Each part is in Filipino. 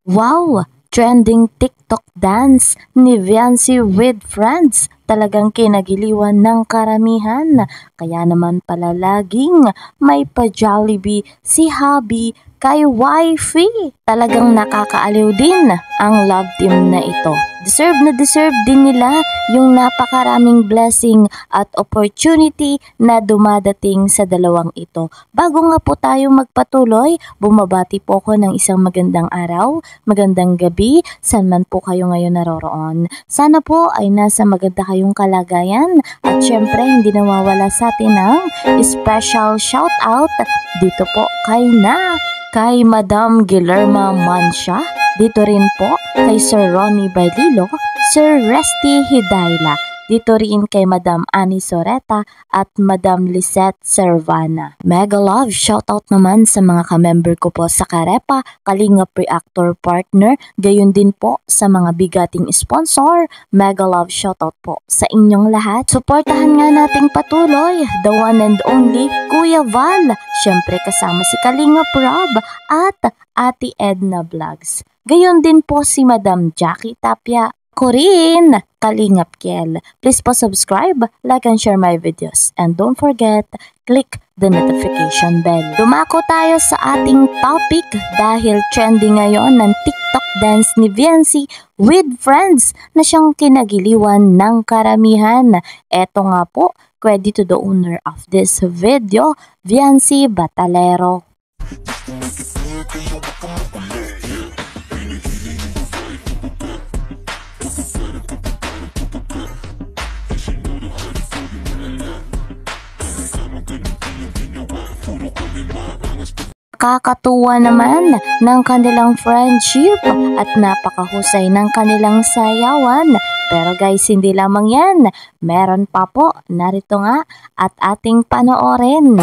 Wow! Trending TikTok dance ni Viancy with friends. Talagang kinagiliwan ng karamihan. Kaya naman pala laging may pa-Jollibee si hubby kay wifey. Talagang nakakaaliw din ang love team na ito. Deserve din nila yung napakaraming blessing at opportunity na dumadating sa dalawang ito. Bago nga po tayo magpatuloy, bumabati po ako ng isang magandang araw, magandang gabi, saan man po kayo ngayon naroroon. Sana po ay nasa maganda kayong kalagayan at syempre hindi nawawala sa atin ang special shoutout dito po kay Madam Guillerma Mancia, dito rin po kay Sir Ronnie Baililo, Sir Resty Hidayla, dito rin kay Madam Annie Soreta at Madam Lisette Servana. Mega love shoutout naman sa mga ka-member ko po sa Karepa, Kalingap Reactor Partner, gayon din po sa mga bigating sponsor. Mega love shoutout po sa inyong lahat. Suportahan nga nating patuloy, the one and only Kuya Val, syempre kasama si Kalingap Rob at Ate Edna Vlogs. Gayon din po si Madam Jackie Tapia, Corinne, Kalingap Kiel. Please po subscribe, like and share my videos. And don't forget, click the notification bell. Dumako tayo sa ating topic dahil trending ngayon ng TikTok dance ni Viancy with friends na siyang kinagiliwan ng karamihan. Eto nga po, credit to the owner of this video, Viancy Batalero. Kakatuwa naman ng kanilang friendship at napakahusay ng kanilang sayawan. Pero guys, hindi lamang yan. Meron pa po, narito nga at ating panoorin.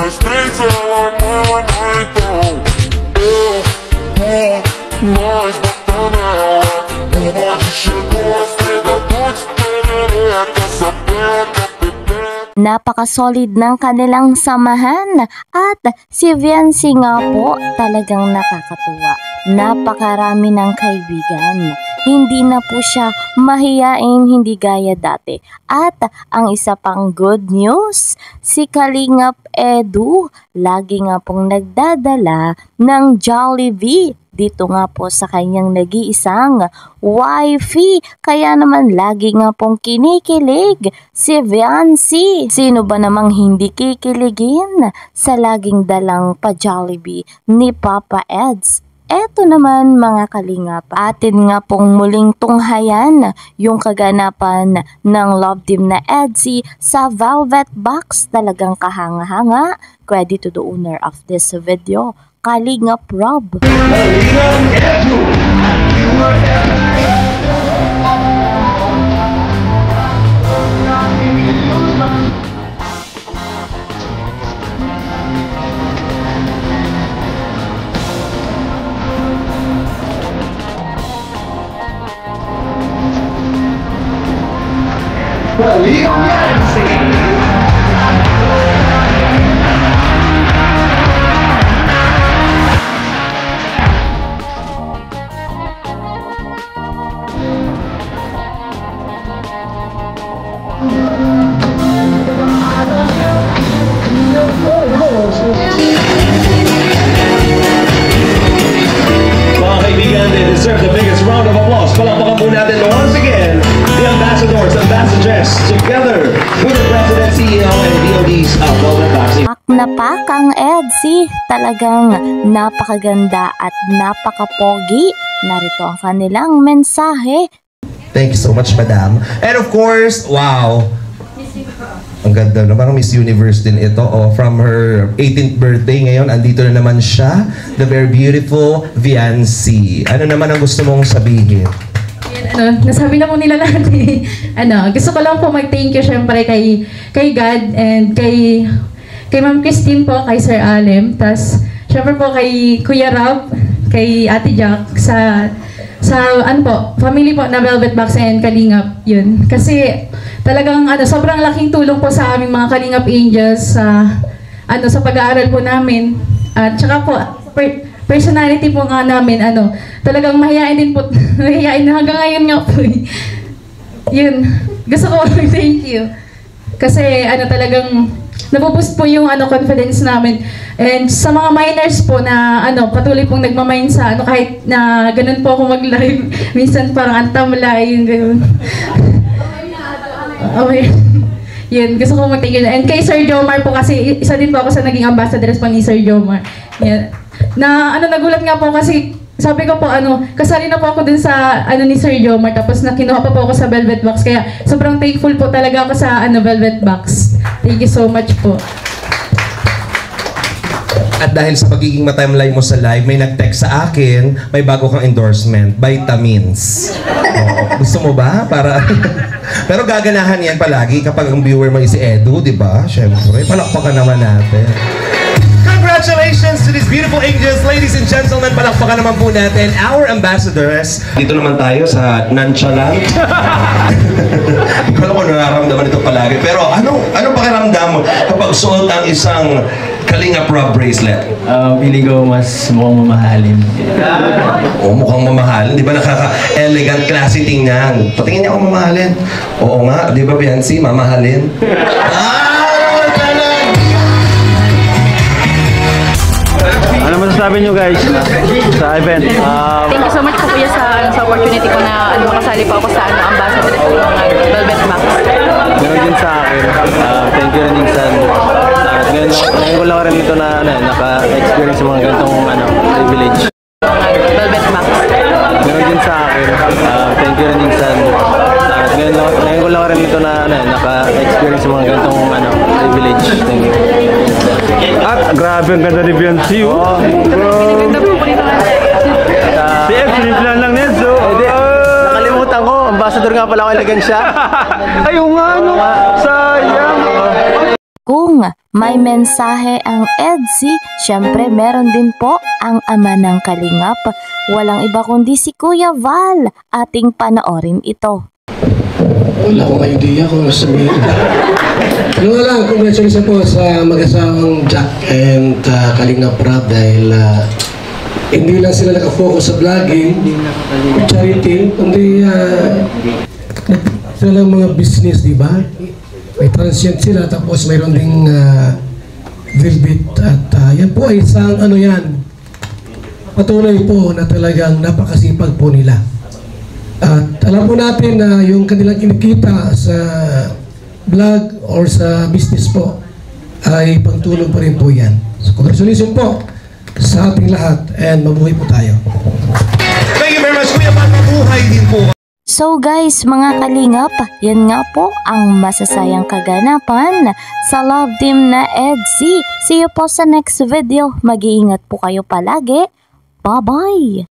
Napaka-solid ng kanilang samahan at si Viancy nga po talagang nakakatuwa. Napakarami ng kaibigan. Hindi na po siya mahiyain, hindi gaya dati. At ang isa pang good news, si Kalingap Edu lagi nga pong nagdadala ng Jollibee. Dito nga po sa kanyang nag-iisang wifey. Kaya naman lagi nga pong kinikilig si Viancy. Sino ba namang hindi kikiligin sa laging dalang pa-Jollibee ni Papa Eds? Eto naman mga kalingap, atin nga pong muling tunghayan yung kaganapan ng love team na Edsy sa Velvet Box. Talagang kahanga-hanga. Credit to the owner of this video, Kalingap Rob. Mga kaibigan, they deserve the biggest round of applause. Palakpakan po natin once again the ambassadors, ambassadress, together with the President, CEO, and DOD's Velvet Box. Pak na pak ang Edsy. Talagang napakaganda at napakapogi. Narito ang kanilang mensahe. Thank you so much, Madam. And of course, wow! Ang ganda na, parang Miss Universe din ito. Oh, from her 18th birthday ngayon, andito na naman siya. The very beautiful Viancy. Ano naman ang gusto mong sabihin? Nasabi na po nila lahat eh. Gusto ko lang po mag-thank you syempre kay God and kay Ma'am Christine po, kay Sir Alem. Tas syempre po kay Kuya Rob, kay Ate Jack sa family po na Velvet Box and Kalingap, yun. Kasi talagang sobrang laking tulong po sa aming mga Kalingap Angels sa pag-aaral po namin. At saka po personality po nga namin, talagang mahihain din po, mahihain na hanggang ngayon nga po. Yun, gusto ko thank you. Kasi talagang nabuboost po yung confidence namin. And sa mga minors po na patuloy pong nagmamind sa kahit na ganun po ako mag-live, minsan parang antamlay, yung ganun. Okay. Yun, gusto ko mag-thank you. And kay Sir Jomar po kasi, isa din po ako sa naging ambassadors po ni Sir Jomar. Yan. Na nagulat nga po kasi, sabi ko po kasali na po ako dun sa ni Sir Jomar, tapos nakinuha pa po ako sa Velvet Box. Kaya sobrang thankful po talaga ako sa Velvet Box. Thank you so much po. At dahil sa pagiging matimeline mo sa live, may nag-text sa akin, may bago kang endorsement, vitamins. Oo. Gusto mo ba? Para... Pero gaganahan yan palagi kapag ang viewer mo is si Edu, di ba? Siyempre, palakpakan naman natin. Congratulations to these beautiful angels, ladies and gentlemen. Palakpakan naman po natin our ambassadors. Dito naman tayo sa nonchalant. Kala ko nararamdaman ito palagi. Pero anong pakiramdam mo kapag suot ang isang Kalinga Prab bracelet? Pili ko mas mukhang mamahalin. Oo, mukhang mamahalin. Di ba nakaka-elegant, classy tingnan? Patingin niya ako mamahalin. Oo nga, di ba Biancy, mamahalin? Ano masasabi nyo guys sa event? Thank you so much po kuya sa opportunity ko na makasali po ako sa ambassador ng Velvet Box. Meron din sa akin. Thank you rin minsan. Ngayon ko lang rin ito na naka-experience sa mga ganitong privilege. Velvet Box. Meron din sa akin. Thank you rin minsan. Ngayon ko lang rin ito na naka-experience sa mga ganitong privilege. Thank you. At grabe ang ganda ni Biancy. Oh. Si F, siniplan lang niyan. So, nakalimutan ko. Ambassador nga pala ako, elegan siya. Ayaw nga, sayang. Kung may mensahe ang EDSI, syempre meron din po ang ama ng Kalingap. Walang iba kundi si Kuya Val. Ating panoorin ito. Wala akong idea kung sabihin. Ano nga lang, congratulations po sa mag-asawang Jack and Kalingap Prab dahil hindi lang sila nakafocus sa vlogging, charity, kundi sila lang mga business, di ba? May transient sila, tapos mayroon ding Velvet at yan po ay isang patunay po na talagang napakasipag po nila. At alam po natin na yung kanilang kinikita sa vlog or sa business po ay pangtulong pa rin po yan. So congratulations po sa ating lahat and mabuhay po tayo. Thank you very much, Kuya Val. Mabuhay din po. So guys, mga Kalingap, yan nga po ang masasayang kaganapan sa love team na EDSI. See you po sa next video. Mag-iingat po kayo palagi. Bye-bye!